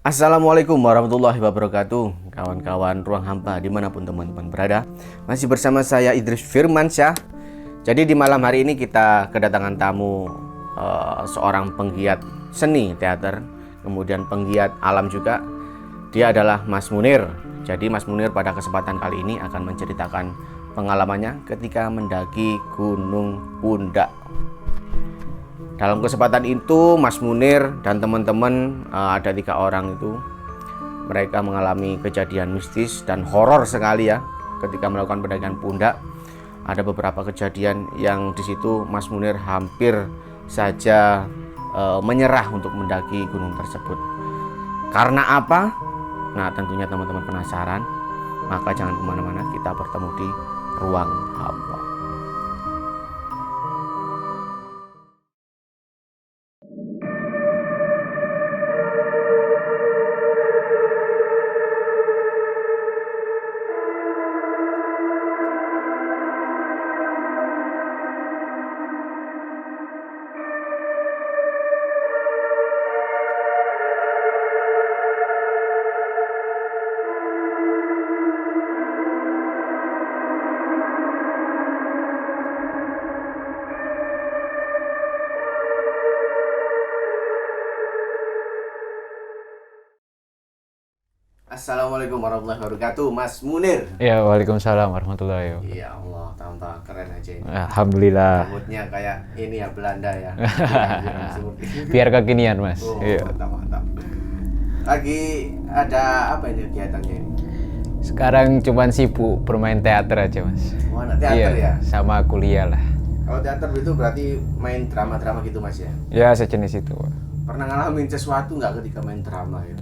Assalamualaikum warahmatullahi wabarakatuh. Kawan-kawan ruang hampa dimanapun teman-teman berada, masih bersama saya Idris Firmansyah. Jadi di malam hari ini kita kedatangan tamu, seorang penggiat seni teater, kemudian penggiat alam juga. Dia adalah Mas Munir. Jadi Mas Munir pada kesempatan kali ini akan menceritakan pengalamannya ketika mendaki Gunung Pundak. Dalam kesempatan itu Mas Munir dan teman-teman, ada 3 orang itu, mereka mengalami kejadian mistis dan horor sekali ya ketika melakukan pendakian Pundak. Ada beberapa kejadian yang di situ Mas Munir hampir saja menyerah untuk mendaki gunung tersebut. Karena apa? Nah, tentunya teman-teman penasaran. Maka jangan kemana-mana, kita bertemu di ruang hampa. Assalamualaikum warahmatullahi wabarakatuh, Mas Munir. Ya, waalaikumsalam warahmatullahi wabarakatuh. Ya Allah, tahu-tahu keren aja ini. Alhamdulillah. Rambutnya kayak ini ya, Belanda ya. Biar kekinian, Mas. Oh, Iya. mantap. Lagi ada apa ini kegiatannya ini? Sekarang cuman sibuk bermain teater aja, Mas. Oh, anak teater ya? Sama kuliah lah. Kalau teater itu berarti main drama-drama gitu, Mas ya? Ya, sejenis itu. Pernah ngalamin sesuatu nggak ketika main drama ya?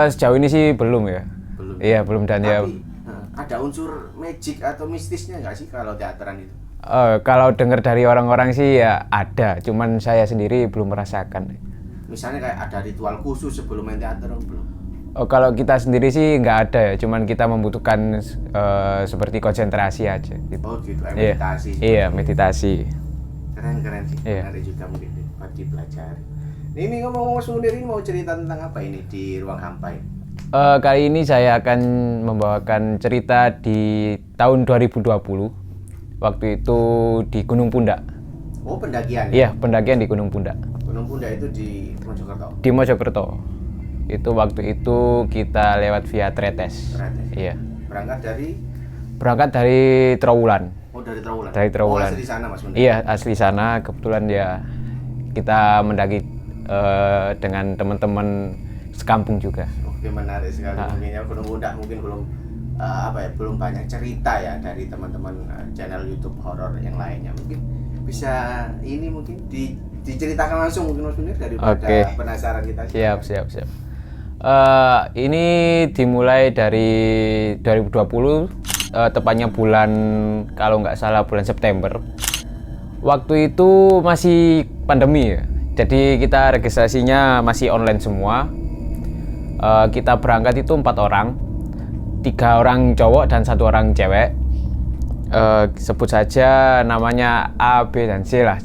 Sejauh ini sih belum ya. Belum. Iya, belum dan ya. Tapi ada unsur magic atau mistisnya nggak sih kalau teateran itu? Kalau dengar dari orang-orang sih ya ada, cuman saya sendiri belum merasakan. Misalnya kayak ada ritual khusus sebelum main teater belum? Kalau kita sendiri sih nggak ada ya, cuman kita membutuhkan seperti konsentrasi aja gitu. Oh gitu, meditasi. Iya, meditasi. Keren sih, Iya. menarik juga mungkin buat dipelajari. Ini ngomong-ngomong, Mas Munir ini mau cerita tentang apa ini di ruang hampa ini? Kali ini saya akan membawakan cerita di tahun 2020. Waktu itu di Gunung Pundak. Oh, pendakian ya? Iya, pendakian di Gunung Pundak. Gunung Pundak itu di Mojokerto? Di Mojokerto. Itu waktu itu kita lewat via Tretes. Iya. Berangkat dari Trowulan. Oh, dari Trowulan? Dari Trowulan. Oh, asli sana, Mas Munir? Iya, asli sana. Kebetulan ya kita mendaki dengan teman-teman sekampung juga. Oke, menarik sekali. Mungkin ya Gunung Pundak mungkin belum banyak cerita ya dari teman-teman channel YouTube horor yang lainnya. Mungkin bisa ini mungkin diceritakan langsung mungkin, Mas Munir, daripada penasaran kita. Siap. Ini dimulai dari 2020, tepatnya bulan, kalau nggak salah bulan September. Waktu itu masih pandemi ya. Jadi kita registrasinya masih online semua. Kita berangkat itu 4 orang, 3 orang cowok dan 1 orang cewek. Sebut saja namanya A, B, dan C lah.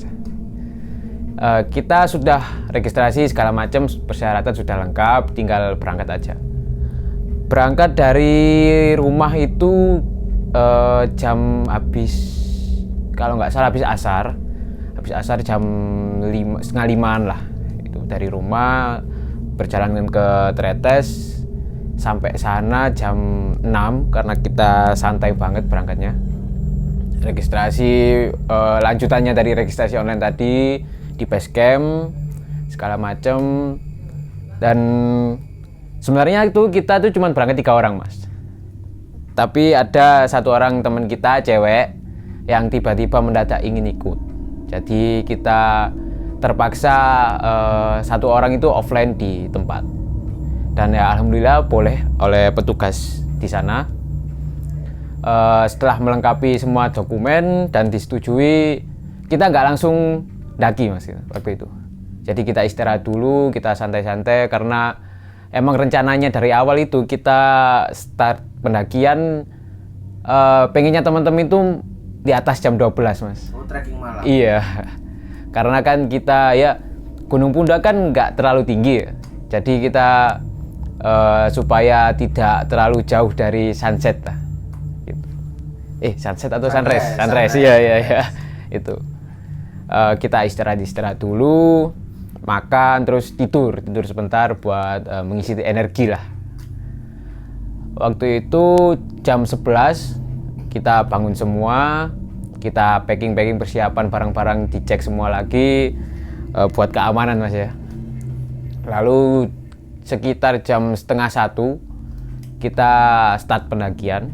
Kita sudah registrasi segala macam, persyaratan sudah lengkap, tinggal berangkat aja. Berangkat dari rumah itu jam kalau nggak salah habis asar jam 4:30 lah. Itu dari rumah berjalan ke Tretes, sampai sana jam 6 karena kita santai banget berangkatnya. Registrasi lanjutannya dari registrasi online tadi di base camp segala macam. Dan sebenarnya itu kita tuh cuma berangkat 3 orang, Mas. Tapi ada 1 orang teman kita cewek yang tiba-tiba mendadak ingin ikut. Jadi kita terpaksa 1 orang itu offline di tempat. Dan ya alhamdulillah boleh oleh petugas di sana. Setelah melengkapi semua dokumen dan disetujui, kita nggak langsung daki, Mas, waktu itu. Jadi kita istirahat dulu, kita santai-santai karena emang rencananya dari awal itu kita start pendakian pengennya teman-teman itu di atas jam 12, Mas. Oh, trekking malam. Iya. Karena kan kita ya Gunung Pundak kan nggak terlalu tinggi ya. Jadi kita supaya tidak terlalu jauh dari sunset lah. Gitu. Sunset atau sunrise? Sunrise, iya. Itu. Kita istirahat dulu, makan, terus tidur sebentar buat mengisi energi lah. Waktu itu jam 11 kita bangun semua, kita packing persiapan barang-barang, dicek semua lagi buat keamanan Mas ya. Lalu sekitar jam setengah 1 kita start pendakian,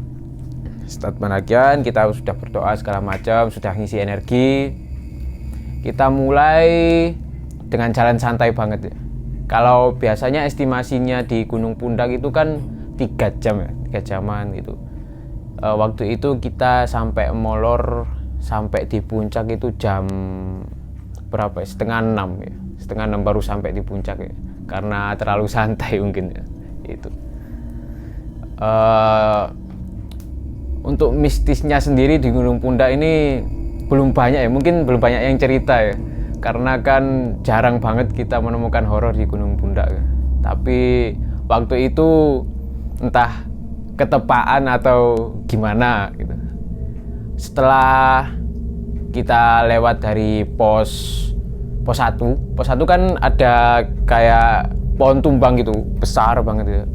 kita sudah berdoa segala macam, sudah ngisi energi. Kita mulai dengan jalan santai banget ya. Kalau biasanya estimasinya di Gunung Pundak itu kan 3 jam ya, 3 jaman gitu. Waktu itu kita sampai molor, sampai di puncak itu jam berapa ya? Setengah 6 ya. Setengah 6 baru sampai di puncak ya. Karena terlalu santai mungkin ya. Itu. Untuk mistisnya sendiri di Gunung Pundak ini belum banyak ya, mungkin belum banyak yang cerita ya. Karena kan jarang banget kita menemukan horor di Gunung Pundak ya. Tapi waktu itu entah ketepaan atau gimana gitu. Setelah kita lewat dari pos 1 kan ada kayak pohon tumbang gitu, besar banget gitu.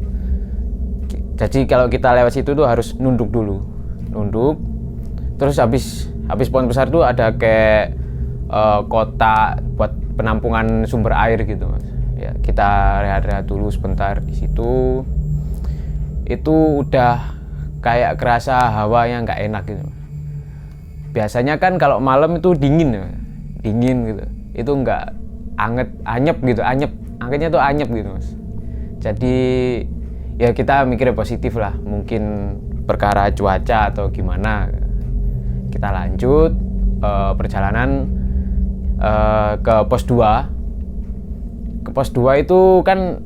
Jadi kalau kita lewat situ tuh harus nunduk dulu. Terus habis pohon besar tuh ada kayak kotak buat penampungan sumber air gitu Mas. Ya, kita rehat-rehat dulu sebentar di situ. Itu udah kayak kerasa hawa yang nggak enak gitu. Biasanya kan kalau malam itu dingin gitu. Itu nggak anyep gitu, angetnya tuh anyep gitu Mas. Jadi ya kita mikirnya positif lah, mungkin perkara cuaca atau gimana. Kita lanjut perjalanan ke pos 2. Ke pos 2 itu kan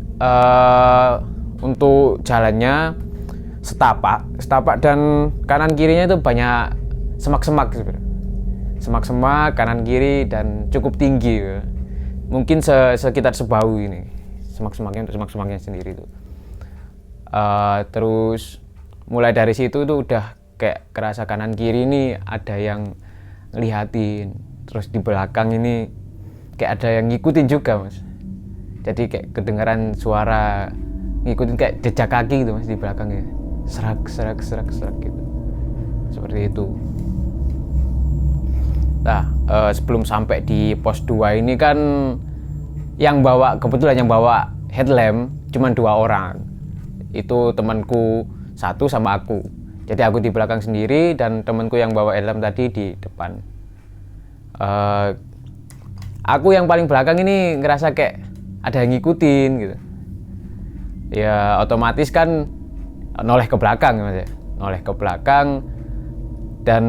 untuk jalannya setapak dan kanan kirinya itu banyak semak-semak sebenarnya. Semak-semak kanan kiri dan cukup tinggi ya. Mungkin sekitar sebahu ini semak-semaknya sendiri itu. Terus mulai dari situ tuh udah kayak kerasa kanan kiri ini ada yang ngeliatin, terus di belakang ini kayak ada yang ngikutin juga Mas. Jadi kayak kedengaran suara ngikutin kayak jejak kaki gitu Mas di belakangnya, serak gitu, seperti itu. Nah, sebelum sampai di pos 2 ini kan kebetulan yang bawa headlamp cuma 2 orang. Itu temanku 1 sama aku. Jadi aku di belakang sendiri dan temanku yang bawa headlamp tadi di depan. Aku yang paling belakang ini ngerasa kayak ada yang ngikutin gitu. Ya otomatis kan noleh ke belakang Mas ya. Noleh ke belakang dan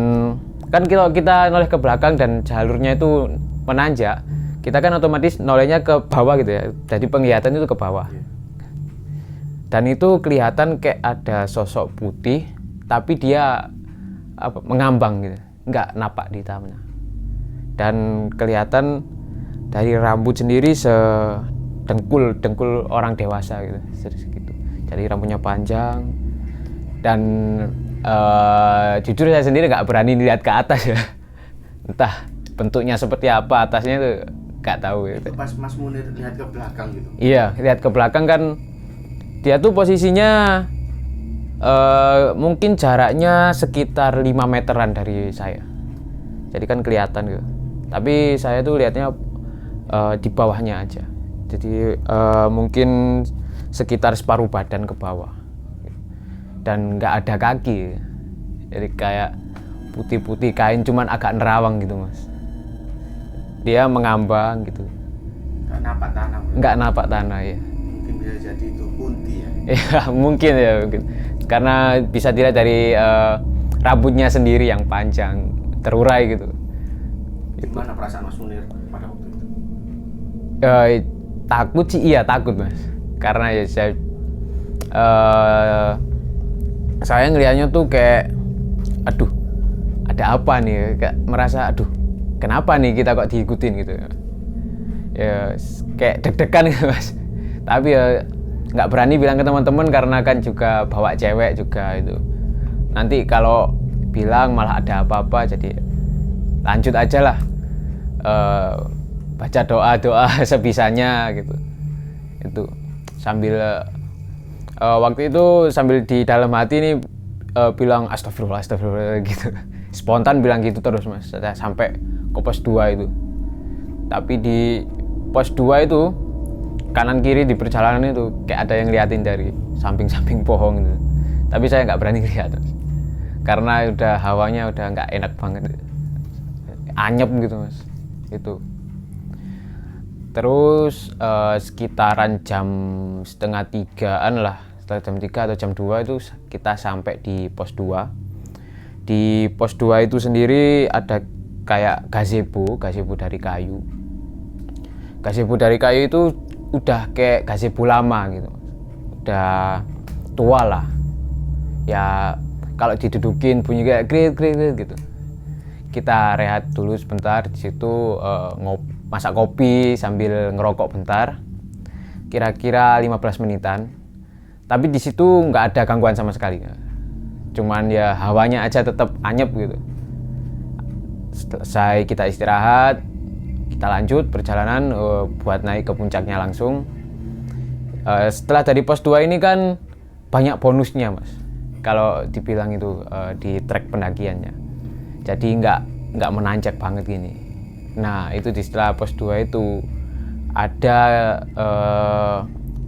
kan kalau kita noleh ke belakang dan jalurnya itu menanjak, kita kan otomatis nolehnya ke bawah gitu ya. Jadi penglihatan itu ke bawah. Dan itu kelihatan kayak ada sosok putih, tapi dia mengambang gitu, nggak napak di tanah. Dan kelihatan dari rambut sendiri dengkul orang dewasa gitu, segitu. Jadi rambutnya panjang dan jujur saya sendiri nggak berani lihat ke atas ya. Entah bentuknya seperti apa atasnya itu nggak tahu gitu. Itu pas Mas Munir lihat ke belakang gitu. Iya, lihat ke belakang kan dia tuh posisinya mungkin jaraknya sekitar 5 meteran dari saya. Jadi kan kelihatan gitu. Tapi saya tuh lihatnya di bawahnya aja. Jadi mungkin sekitar separuh badan ke bawah. Dan nggak ada kaki. Jadi kayak putih-putih kain cuman agak nerawang gitu Mas. Dia mengambang gitu. Nggak napak tanah. Nggak napak tanah ya. Mungkin bisa jadi itu kunti ya. Iya mungkin. Karena bisa dilihat dari rambutnya sendiri yang panjang terurai gitu. Gimana perasaan Mas Munir pada waktu itu? Takut sih, iya takut Mas. Karena ya saya ngelihatnya tuh kayak aduh ada apa nih, kayak merasa aduh kenapa nih kita kok diikutin gitu ya, kayak deg-degan gitu Mas. Tapi ya nggak berani bilang ke teman-teman karena kan juga bawa cewek juga itu. Nanti kalau bilang malah ada apa-apa, jadi lanjut aja lah. Baca doa sebisanya gitu. Itu sambil waktu itu sambil di dalam hati nih bilang astagfirullah gitu. Spontan bilang gitu terus Mas, sampai ke pos 2 itu. Tapi di pos 2 itu kanan kiri di perjalanan itu kayak ada yang liatin dari samping-samping pohon gitu. Tapi saya nggak berani lihat Mas. Karena udah hawanya udah nggak enak banget, anyep gitu Mas. Itu terus sekitaran jam 2:30-an lah, setelah jam 3 atau jam 2 itu kita sampai di pos 2. Di pos 2 itu sendiri ada kayak gazebo dari kayu. Gazebo dari kayu itu udah kayak gazebo lama gitu, udah tua lah ya. Kalau didudukin bunyi kayak grit gitu. Kita rehat dulu sebentar di situ, masak kopi sambil ngerokok bentar, kira-kira 15 menitan. Tapi di situ nggak ada gangguan sama sekali, cuman ya hawanya aja tetap anyep gitu. Selesai kita istirahat, kita lanjut perjalanan buat naik ke puncaknya langsung. Setelah dari pos 2 ini kan banyak bonusnya Mas, kalau dibilang itu di trek pendakiannya. Jadi nggak menanjak banget gini. Nah itu di setelah pos 2 itu ada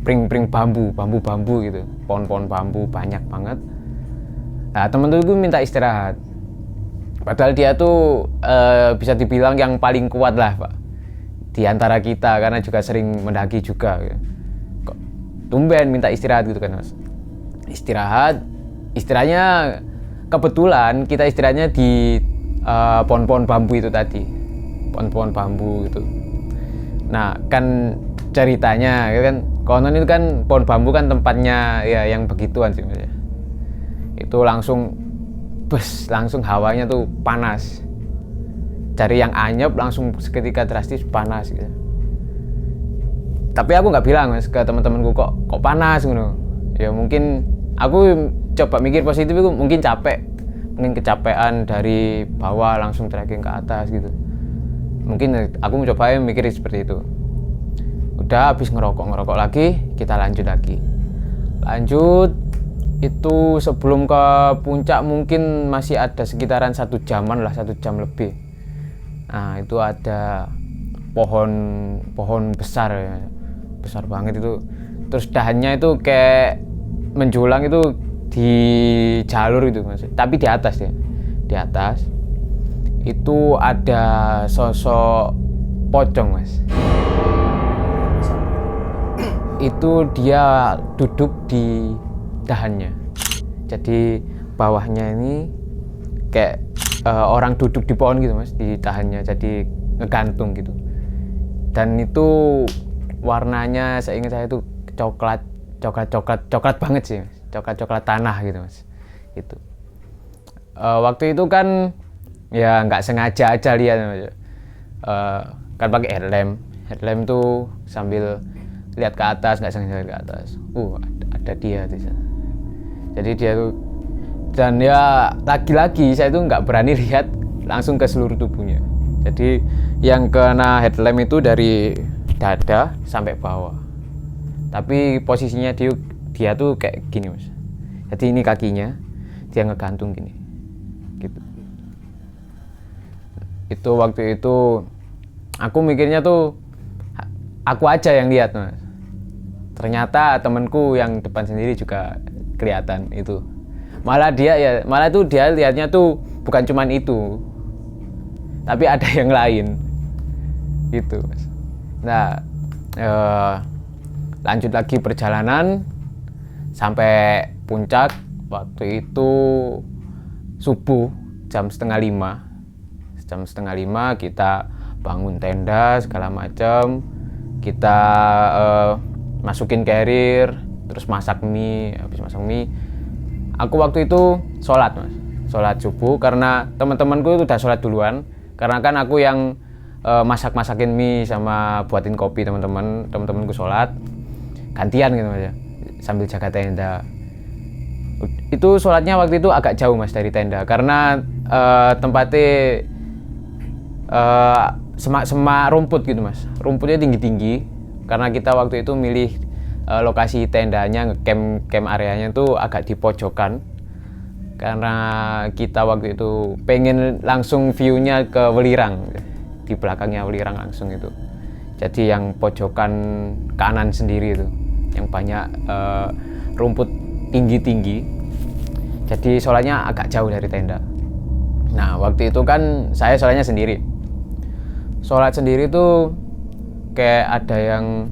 pring-pring bambu gitu, pohon-pohon bambu banyak banget. Nah temen-temenku minta istirahat, padahal dia tuh bisa dibilang yang paling kuat lah Pak di antara kita, karena juga sering mendaki juga. Kok tumben minta istirahat gitu kan Mas. Istirahatnya kebetulan kita istirahatnya di pohon-pohon bambu itu tadi, pohon-pohon bambu gitu. Nah kan ceritanya kan konon itu kan pohon bambu kan tempatnya ya yang begituan sih Mas. Itu langsung hawanya tuh panas, dari yang anyep langsung seketika drastis panas gitu. Tapi aku nggak bilang Mas ke teman-temanku kok panas gitu. Ya mungkin aku coba mikir positif, itu mungkin mungkin kecapean dari bawah langsung trekking ke atas gitu. Mungkin aku mencoba mikir seperti itu. Udah habis ngerokok lagi, kita lanjut itu. Sebelum ke puncak mungkin masih ada sekitaran 1 jaman lah, 1 jam lebih. Nah itu ada pohon besar banget itu. Terus dahannya itu kayak menjulang itu di jalur itu Mas. Tapi di atas itu ada sosok pocong Mas. Itu dia duduk di dahannya. Jadi bawahnya ini kayak orang duduk di pohon gitu Mas, di dahannya, jadi ngegantung gitu. Dan itu warnanya seingat saya itu coklat banget sih Mas. Coklat tanah gitu Mas. Itu waktu itu kan ya nggak sengaja aja lihat Mas. Kan pakai headlamp tuh sambil lihat ke atas, nggak sengaja lihat ke atas. Ada dia di sana. Jadi dia tuh, dan ya lagi-lagi saya tuh nggak berani lihat langsung ke seluruh tubuhnya. Jadi yang kena headlamp itu dari dada sampai bawah. Tapi posisinya dia tuh kayak gini Mas. Jadi ini kakinya dia ngegantung gini. Gitu. Itu waktu itu aku mikirnya tuh aku aja yang lihat Mas. Ternyata temanku yang depan sendiri juga kelihatan itu. Malah dia lihatnya tuh bukan cuman itu, tapi ada yang lain gitu Mas. Nah lanjut lagi perjalanan sampai puncak. Waktu itu subuh jam 4:30 kita bangun tenda segala macam, kita masukin carrier, terus masak mie. Habis masak mie aku waktu itu sholat Mas, sholat subuh, karena teman-temanku itu udah sholat duluan, karena kan aku yang masakin mie sama buatin kopi. Teman-temanku sholat, gantian gitu mas ya, sambil jaga tenda. Itu sholatnya waktu itu agak jauh mas dari tenda karena tempatnya semak-semak rumput gitu mas, rumputnya tinggi-tinggi karena kita waktu itu milih lokasi tendanya, camp areanya itu agak di pojokan karena kita waktu itu pengen langsung view-nya ke Welirang, di belakangnya Welirang langsung itu. Jadi yang pojokan kanan sendiri itu, yang banyak rumput tinggi-tinggi. Jadi sholatnya agak jauh dari tenda. Nah waktu itu kan saya sholatnya sendiri. Sholat sendiri tuh kayak ada yang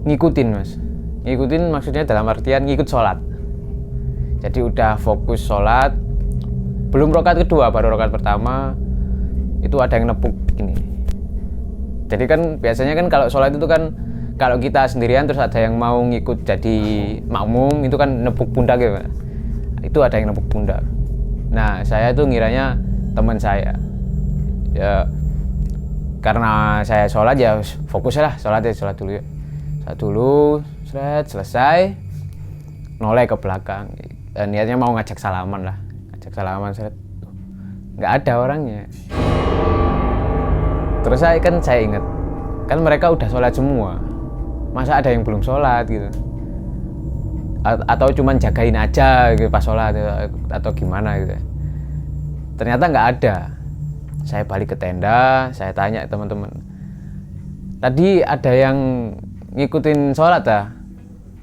ngikutin mas. Ngikutin maksudnya dalam artian ngikut sholat. Jadi udah fokus sholat. Belum rakaat kedua, baru rakaat pertama itu ada yang nepuk gini. Jadi kan biasanya kan kalau sholat itu kan kalau kita sendirian terus ada yang mau ngikut jadi makmum itu kan nepuk pundak gitu. Itu ada yang nepuk pundak. Nah saya tuh ngiranya teman saya. Ya karena saya sholat ya fokus lah sholat dulu ya. Sholat dulu, selesai, noleh ke belakang. Dan niatnya mau ngajak salaman lah, nggak ada orangnya. Terus saya ingat, kan mereka udah sholat semua, masa ada yang belum sholat gitu, atau cuman jagain aja gitu pas sholat atau gimana gitu. Ternyata nggak ada. Saya balik ke tenda, saya tanya teman-teman, tadi ada yang ngikutin sholat ah?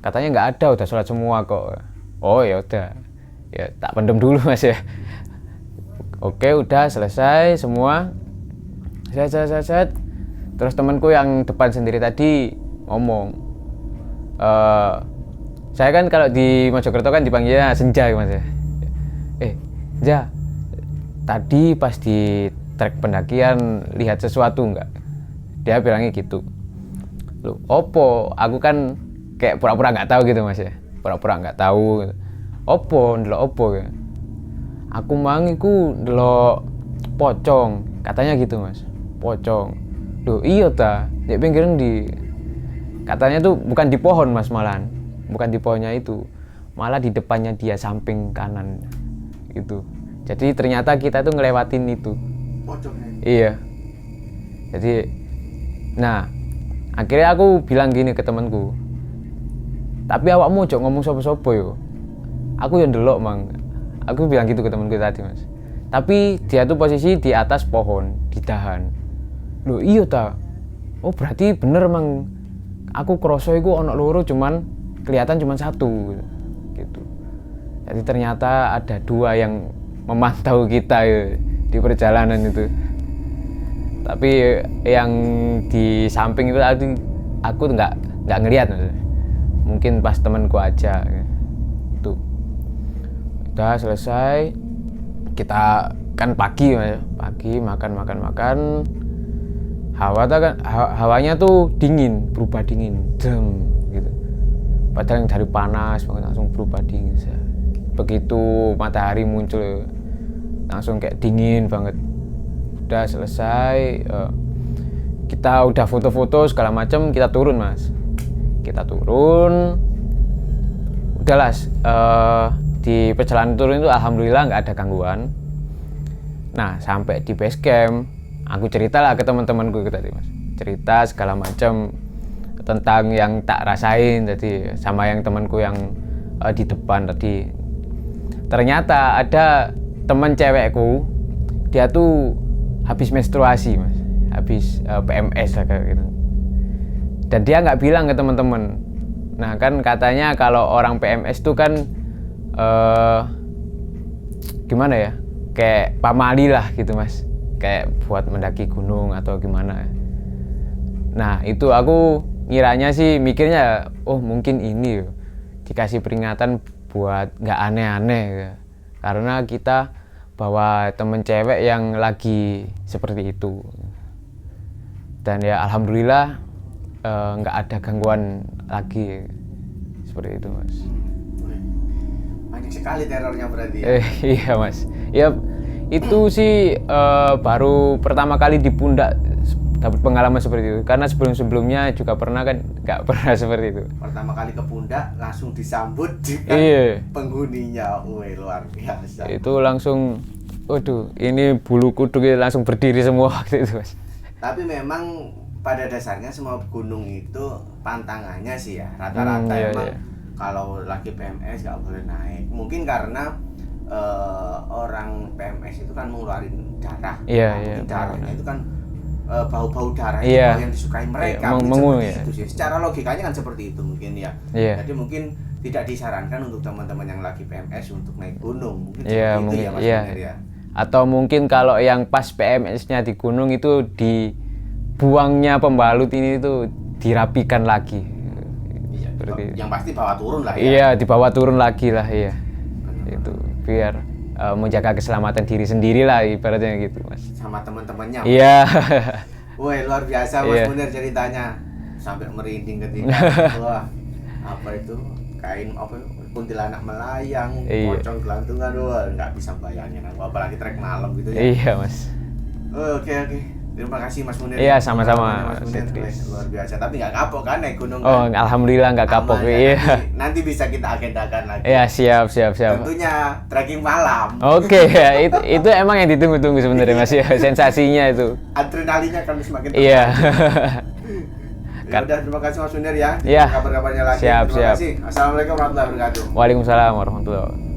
Katanya nggak ada, udah sholat semua kok. Oh ya udah, ya tak pendem dulu mas ya. Oke udah selesai semua. Set. Terus temanku yang depan sendiri tadi ngomong, saya kan kalau di Mojokerto kan dipanggilnya Senja mas ya. Ja, tadi pas di trek pendakian lihat sesuatu nggak? Dia bilangnya gitu. Loh, opo? Aku kan kayak pura-pura nggak tahu gitu mas ya. Pura-pura nggak tahu. Opo? Ndelok opo ya? Aku mangiku ndelok pocong. Katanya gitu mas. Pocong. Loh iya ta? Di pinggiran di. Katanya tuh bukan di pohon mas malahan. Bukan di pohonnya itu. Malah di depannya dia samping kanan. Gitu. Jadi ternyata kita tuh ngelewatin itu. Pocongnya. Iya. Jadi, nah akhirnya aku bilang gini ke temanku. Tapi awakmu ojo ngomong sopo-sopo yo. Aku yang ndelok mang. Aku bilang gitu ke temanku tadi mas. Tapi dia tuh posisi di atas pohon, di dahan. Loh iya ta. Oh berarti bener mang. Aku kroso iku ono loro cuman kelihatan cuman satu gitu. Jadi ternyata ada dua yang memantau kita ya, di perjalanan itu. Tapi yang di samping itu aku nggak ngelihat. Mungkin pas temanku aja. Tuh. Udah selesai. Kita kan pagi makan. Hawanya tuh dingin, berubah dingin. Gitu. Padahal yang dari panas banget langsung berubah dingin. Begitu matahari muncul langsung kayak dingin banget. Udah selesai, kita udah foto-foto segala macam, kita turun mas. Udahlah, di perjalanan turun itu alhamdulillah nggak ada gangguan. Nah sampai di base camp, aku ceritalah ke teman-temanku tadi mas. Cerita segala macam tentang yang tak rasain tadi sama yang temanku yang di depan tadi. Ternyata ada teman cewekku, dia tuh habis menstruasi mas, habis PMS lah kayak gitu. Dan dia nggak bilang ke teman-teman. Nah kan katanya kalau orang PMS tuh kan gimana ya, kayak pamali lah gitu mas, kayak buat mendaki gunung atau gimana. Nah itu aku ngiranya sih mikirnya, oh mungkin ini dikasih peringatan buat nggak aneh-aneh ya. Karena kita bawa temen cewek yang lagi seperti itu. Dan ya alhamdulillah nggak ada gangguan lagi seperti itu mas. Banyak sekali terornya berarti ya? Iya mas. Ya itu sih baru pertama kali di pundak dapat pengalaman seperti itu. Karena sebelum-sebelumnya juga pernah kan nggak pernah seperti itu. Pertama kali ke puncak langsung disambut dengan Iya. penghuninya. Wih, luar biasa. Itu langsung, waduh, ini bulu kuduk langsung berdiri semua waktu itu, Mas. Tapi memang pada dasarnya semua gunung itu pantangannya sih ya. Rata-rata Iya, emang iya. kalau lagi PMS nggak boleh naik. Mungkin karena orang PMS itu kan mengeluarin darah. Iya, Nah, iya, mungkin darahnya benar. itu kan bau-bau darah Iya. itu yang disukai mereka. Iya, Mungkin mengu- seperti ya. itu sih. Secara logikanya kan seperti itu mungkin ya. Iya. Jadi mungkin tidak disarankan untuk teman-teman yang lagi PMS untuk naik gunung. Mungkin Iya, seperti itu mungkin. ya Mas Iya. Munir ya. Atau mungkin kalau yang pas PMS-nya di gunung itu dibuangnya pembalut ini itu dirapikan lagi. Iya, Seperti itu. yang pasti bawa turun lah ya. Iya, dibawa turun lagi lah, iya. Itu biar menjaga keselamatan diri sendiri lah ibaratnya gitu, Mas. Sama teman-temannya. Iya. Woi, luar biasa Mas Iya. Munir ceritanya. Sampai merinding ketika wah, apa itu? Kain apa kuntilanak melayang, Iya. pocong gelantungan, wah nggak bisa bayangin aku apalagi trek malam gitu ya. Iya, Mas. Oke. Terima kasih Mas Munir. Iya, sama-sama, Mas Munir. Mas Idris. Wih, luar biasa. Tapi nggak kapok kan naik gunung Oh, kan? alhamdulillah nggak kapok. Aman ya? Iya. Nanti bisa kita agendakan lagi. Iya, siap. Tentunya trekking malam. Oke, ya itu emang yang ditunggu-tunggu sebenarnya, Mas, ya. Sensasinya itu. Adrenalinnya kan semakin Iya. Ya udah, terima kasih Mas Munir ya. Iya. Kabar-kabarnya lagi. Siap, Terima siap. kasih. Assalamualaikum warahmatullahi wabarakatuh. Waalaikumsalam warahmatullahi wabarakatuh.